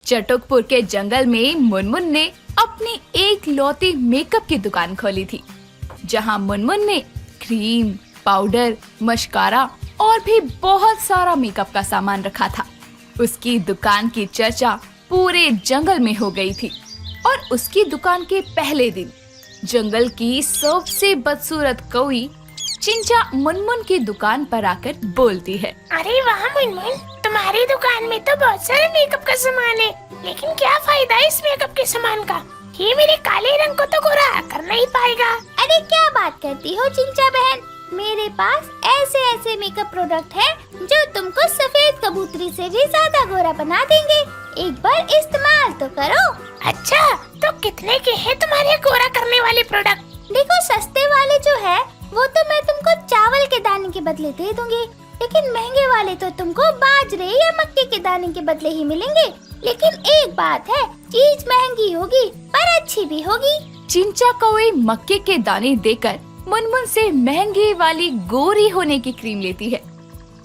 चटकपुर के जंगल में मुनमुन ने अपनी एक लौती मेकअप की दुकान खोली थी, जहां मुनमुन ने क्रीम, पाउडर, मस्कारा और भी बहुत सारा मेकअप का सामान रखा था। उसकी दुकान की चर्चा पूरे जंगल में हो गई थी और उसकी दुकान के पहले दिन जंगल की सबसे बदसूरत कौवी चिंचा मुनमुन की दुकान पर आकर बोलती है। अरे वाह मुनमुन, तुम्हारी दुकान में तो बहुत सारे मेकअप का सामान है, लेकिन क्या फायदा है इस मेकअप के सामान का? ये मेरे काले रंग को तो गोरा कर नहीं पाएगा। अरे क्या बात करती हो चिंचा बहन, मेरे पास ऐसे ऐसे मेकअप प्रोडक्ट हैं जो तुमको सफेद कबूतरी से भी ज्यादा गोरा बना देंगे। एक बार इस्तेमाल तो करो। अच्छा, तो कितने के हैं तुम्हारे गोरा करने वाले प्रोडक्ट? देखो, सस्ते वाले जो है वो तो मैं तुमको चावल के दाने के बदले दे दूंगी, लेकिन महंगे वाले तो तुमको बाजरे या मक्के के दाने के बदले ही मिलेंगे। लेकिन एक बात है, चीज महंगी होगी पर अच्छी भी होगी। चिंचा कौवी मक्के के दाने देकर मुनमुन से महंगी वाली गोरी होने की क्रीम लेती है।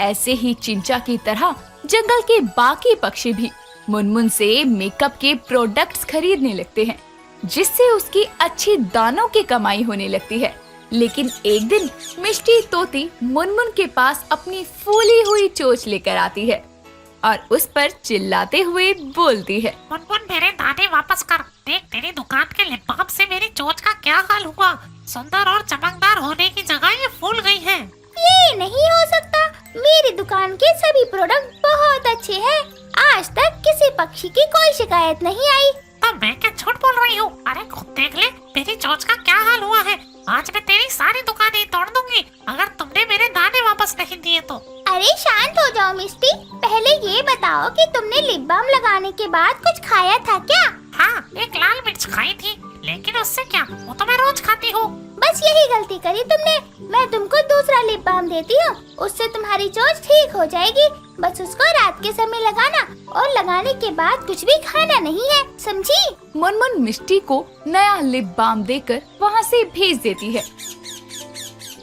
ऐसे ही चिंचा की तरह जंगल के बाकी पक्षी भी मुनमुन से मेकअप के प्रोडक्ट्स खरीदने लगते हैं, जिससे उसकी अच्छी दानों की कमाई होने लगती है। लेकिन एक दिन मिष्टी तोती मुनमुन के पास अपनी फूली हुई चोंच लेकर आती है और उस पर चिल्लाते हुए बोलती है। मुनमुन, मेरे दाने वापस कर। देख, तेरी दुकान के लिप बाम से मेरी चोंच का क्या हाल हुआ। सुंदर और चमकदार होने की जगह ये फूल गई है। ये नहीं हो सकता, मेरी दुकान के सभी प्रोडक्ट बहुत अच्छे हैं। आज तक किसी पक्षी की कोई शिकायत नहीं आई। तब मैं क्या झूठ बोल रही हूँ? अरे खुद देख ले, मेरी चोंच का क्या हाल हुआ है। आज मैं तेरी सारी दुकानें तोड़ दूंगी अगर तुमने मेरे दाने वापस नहीं दिए तो। अरे शांत हो जाओ मिस्टी, पहले ये बताओ कि तुमने लिप बाम लगाने के बाद कुछ खाया था क्या? हाँ, एक लाल मिर्च खाई थी, लेकिन उससे क्या, वो तो मैं रोज खाती हूँ। बस यही गलती करी तुमने। मैं तुमको दूसरा लिप बाम देती हूँ, उससे तुम्हारी चोंच ठीक हो जाएगी। बस उसको रात के समय लगाना और लगाने के बाद कुछ भी खाना नहीं है, समझी? मुनमुन मिष्टी को नया लिप बाम देकर वहाँ से भेज देती है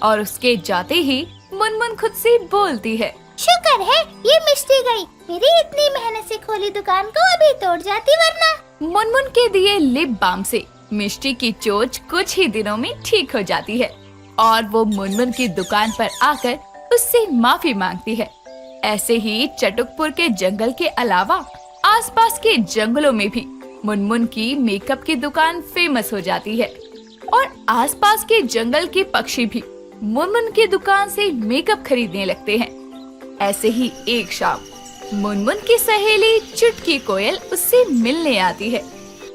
और उसके जाते ही मुनमुन खुद से बोलती है। शुक्र है ये मिष्टी गई, मेरी इतनी मेहनत से खोली दुकान को अभी तोड़ जाती वरना। मुनमुन के दिए लिप बाम से मिष्टी की चोंच कुछ ही दिनों में ठीक हो जाती है और वो मुनमुन की दुकान पर आकर उससे माफी मांगती है। ऐसे ही चटकपुर के जंगल के अलावा आसपास के जंगलों में भी मुनमुन की मेकअप की दुकान फेमस हो जाती है और आसपास के जंगल के पक्षी भी मुनमुन की दुकान से मेकअप खरीदने लगते हैं। ऐसे ही एक शाम मुनमुन की सहेली चुटकी कोयल उससे मिलने आती है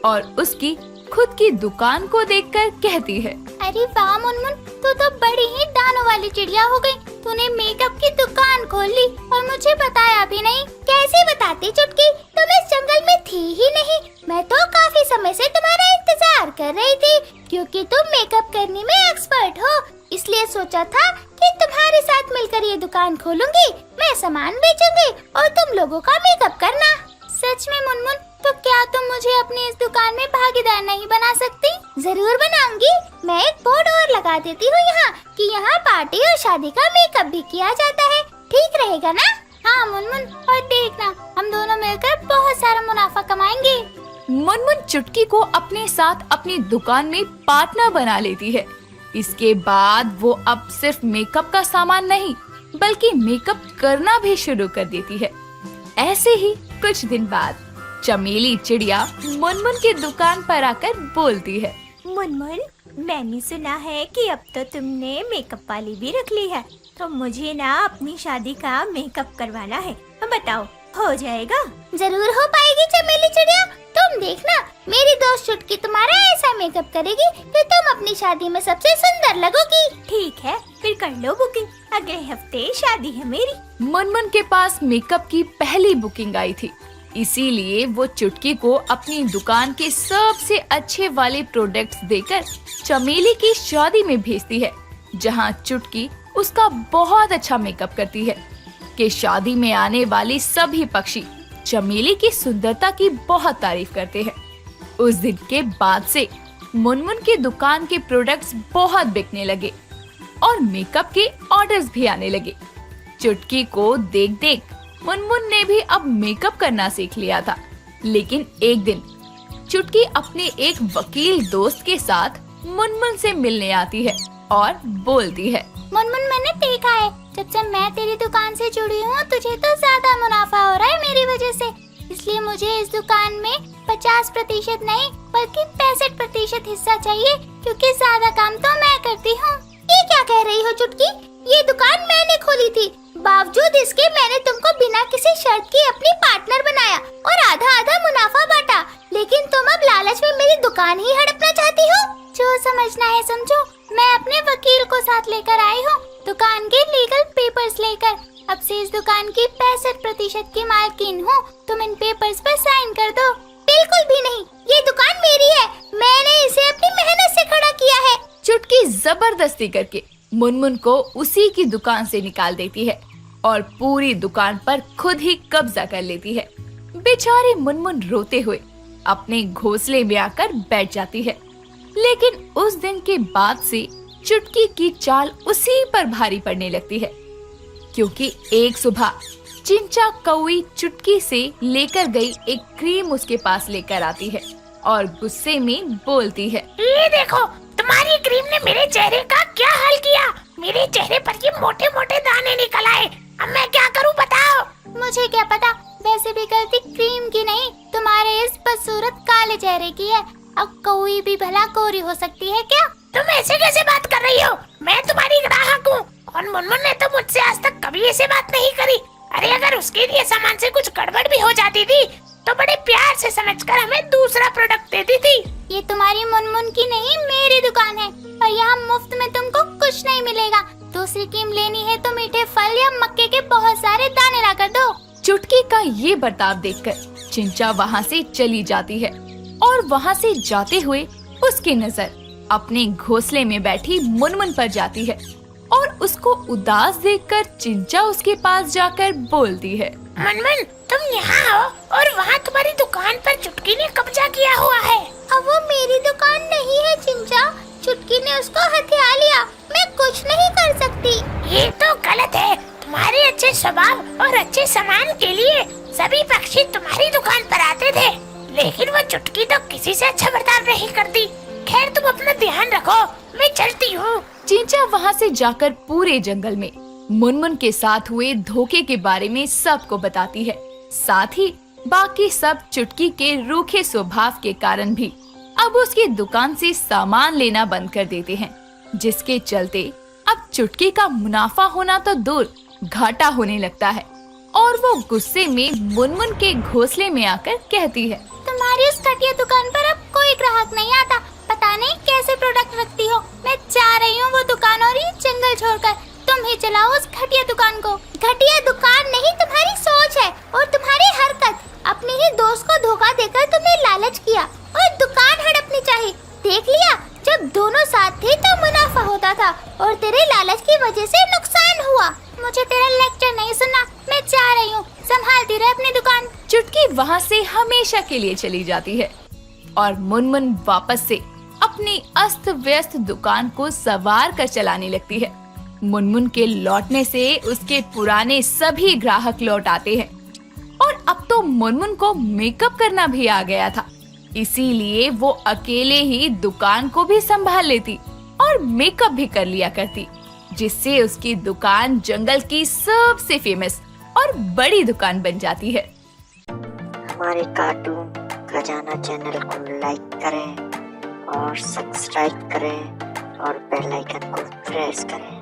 और उसकी खुद की दुकान को देखकर कहती है। अरे वाह मुनमुन, तू तो बड़ी ही दानों वाली चिड़िया हो गई। तूने मेकअप की दुकान खोल ली और मुझे बताया भी नहीं। कैसे बताती चुटकी, तुम इस जंगल में थी ही नहीं। मैं तो काफी समय से तुम्हारा इंतजार कर रही थी, क्योंकि तुम मेकअप करने में एक्सपर्ट हो। इसलिए सोचा था कि तुम्हारे साथ मिलकर ये दुकान खोलूंगी, मैं सामान बेचूंगी और तुम लोगों का मेकअप करना। सच में मुनमुन, तो क्या तुम मुझे अपनी इस दुकान में भागीदार नहीं बना सकती? जरूर बनाऊंगी। मैं एक बोर्ड और लगा देती हूँ यहाँ कि यहाँ पार्टी और शादी का मेकअप भी किया जाता है। ठीक रहेगा ना? हाँ मुनमुन, और देखना हम दोनों मिलकर बहुत सारा मुनाफा कमाएंगे। मुनमुन चुटकी को अपने साथ अपनी दुकान में पार्टनर बना लेती है। इसके बाद वो अब सिर्फ मेकअप का सामान नहीं बल्कि मेकअप करना भी शुरू कर देती है। ऐसे ही कुछ दिन बाद चमेली चिड़िया मुनमुन की दुकान पर आकर बोलती है। मुनमुन, मैंने सुना है कि अब तो तुमने मेकअप वाली भी रख ली है, तो मुझे ना अपनी शादी का मेकअप करवाना है। बताओ, हो जाएगा? जरूर हो पाएगी चमेली चिड़िया। तुम देखना, मेरी दोस्त चुटकी तुम्हारा ऐसा मेकअप करेगी कि तुम अपनी शादी में सबसे सुंदर लगोगी। ठीक है, फिर कर लो बुकिंग। अगले हफ्ते शादी है मेरी। मुनमुन के पास मेकअप की पहली बुकिंग आई थी, इसीलिए वो चुटकी को अपनी दुकान के सबसे अच्छे वाले प्रोडक्ट्स देकर चमेली की शादी में भेजती है, जहां चुटकी उसका बहुत अच्छा मेकअप करती है कि शादी में आने वाली सभी पक्षी चमेली की सुंदरता की बहुत तारीफ करते हैं। उस दिन के बाद से मुनमुन की दुकान के प्रोडक्ट्स बहुत बिकने लगे और मेकअप के ऑर्डर्स भी आने लगे। चुटकी को देख देख मुनमुन ने भी अब मेकअप करना सीख लिया था लेकिन एक दिन चुटकी अपने एक वकील दोस्त के साथ मुनमुन से मिलने आती है और बोलती है, मुनमुन, मैंने देखा है जब से मैं तेरी दुकान से जुड़ी हूँ तुझे तो ज्यादा मुनाफा हो रहा है मेरी वजह से, इसलिए मुझे इस दुकान में 50% नहीं बल्कि 65% हिस्सा चाहिए, क्योंकि ज्यादा काम तो मैं करती हूँ। ये क्या कह रही हो चुटकी? ये दुकान मैंने खोली थी, बावजूद इसके मैंने तुमको बिना किसी शर्त के अपनी पार्टनर बनाया और आधा आधा मुनाफा बांटा, लेकिन तुम अब लालच में मेरी दुकान ही हड़पना चाहती हो। जो समझना है समझो, मैं अपने वकील को साथ लेकर आई हूँ, दुकान के लीगल पेपर्स लेकर। अब से इस दुकान की 65% की मालकिन हूँ, तुम इन पेपर्स पर साइन कर दो। बिल्कुल भी नहीं, ये दुकान मेरी है, मैंने इसे अपनी मेहनत से खड़ा किया है। चुटकी जबरदस्ती करके मुनमुन को उसी की दुकान से निकाल देती है और पूरी दुकान पर खुद ही कब्जा कर लेती है। बेचारी मुनमुन रोते हुए अपने घोंसले में आकर बैठ जाती है। लेकिन उस दिन के बाद से चुटकी की चाल उसी पर भारी पड़ने लगती है, क्योंकि एक सुबह चिंचा कौवी चुटकी से लेकर गई एक क्रीम उसके पास लेकर आती है और गुस्से में बोलती है, ये देखो, तुम्हारी क्रीम ने मेरे चेहरे का क्या हाल किया। मेरे चेहरे पर ये मोटे मोटे दाने निकल आए, अब मैं क्या करूं बताओ। मुझे क्या पता, वैसे भी गलती क्रीम की नहीं, तुम्हारे इस बदसूरत काले चेहरे की है। अब कोई भी भला कोरी हो सकती है क्या? तुम ऐसे कैसे बात कर रही हो? मैं तुम्हारी ग्राहक हूँ और मुनमुन ने तो मुझसे आज तक कभी ऐसे बात नहीं करी। अरे अगर उसके लिए सामान से कुछ गड़बड़ भी हो जाती थी तो बड़े प्यार से समझकर हमें दूसरा प्रोडक्ट देती थी। ये तुम्हारी मुनमुन की नहीं, मेरी दुकान है और यहाँ मुफ्त में तुमको कुछ नहीं मिलेगा। दूसरी क्रीम लेनी है तो मीठे फल या मक्के के बहुत सारे दाने ला कर दो। चुटकी का ये बर्ताव देखकर चिंचा वहाँ से चली जाती है और वहाँ से जाते हुए उसकी नजर अपने घोंसले में बैठी मुनमुन पर जाती है और उसको उदास देखकर चिंचा उसके पास जाकर बोलती है, मुनमुन, तुम यहाँ हो और वहाँ तुम्हारी दुकान पर चुटकी ने कब्जा किया हुआ है। अब वो मेरी दुकान नहीं है चिंचा, चुटकी ने उसको हथिया लिया, मैं कुछ नहीं कर सकती। ये तो गलत है। तुम्हारे अच्छे स्वभाव और अच्छे सामान के लिए सभी पक्षी तुम्हारी दुकान पर आते थे, लेकिन वो चुटकी तो किसी से अच्छा बर्ताव नहीं करती। खैर तुम अपना ध्यान रखो, मैं चलती हूँ। चिंचा वहाँ से जाकर पूरे जंगल में मुनमुन के साथ हुए धोखे के बारे में सबको बताती है। साथ ही बाकी सब चुटकी के रूखे स्वभाव के कारण भी अब उसकी दुकान से सामान लेना बंद कर देते हैं, जिसके चलते अब चुटकी का मुनाफा होना तो दूर घाटा होने लगता है और वो गुस्से में मुनमुन के घोंसले में आकर कहती है, तुम्हारी उस घटिया दुकान पर अब कोई ग्राहक नहीं आता, पता नहीं कैसे प्रोडक्ट रखती हो। मैं चाह रही हूँ वो दुकान और ये जंगल छोड़कर तुम ही चलाओ उस घटिया दुकान को। घटिया दुकान नहीं, तुम्हारी सोच है और तुम्हारी हरकत। अपने ही दोस्त को धोखा देकर तुमने लालच किया और दुकान हड़पनी चाहिए। देख लिया, जब दोनों साथ थे तो मुनाफा होता था और तेरे लालच की वजह से नुकसान हुआ। मुझे तेरा लेक्चर नहीं सुनना, मैं चाह रही हूँ, संभालती रहे अपनी दुकान। चुटकी वहाँ से हमेशा के लिए चली जाती है और मुनमुन वापस से अपनी अस्त व्यस्त दुकान को सवार कर चलाने लगती है। मुनमुन के लौटने से उसके पुराने सभी ग्राहक लौट आते हैं और अब तो मुनमुन को मेकअप करना भी आ गया था, इसीलिए वो अकेले ही दुकान को भी संभाल लेती और मेकअप भी कर लिया करती, जिससे उसकी दुकान जंगल की सबसे फेमस और बड़ी दुकान बन जाती है। हमारे कार्टून खजाना चैनल को लाइक करें और सब्सक्राइब करें और बेल आइकन को प्रेस करें।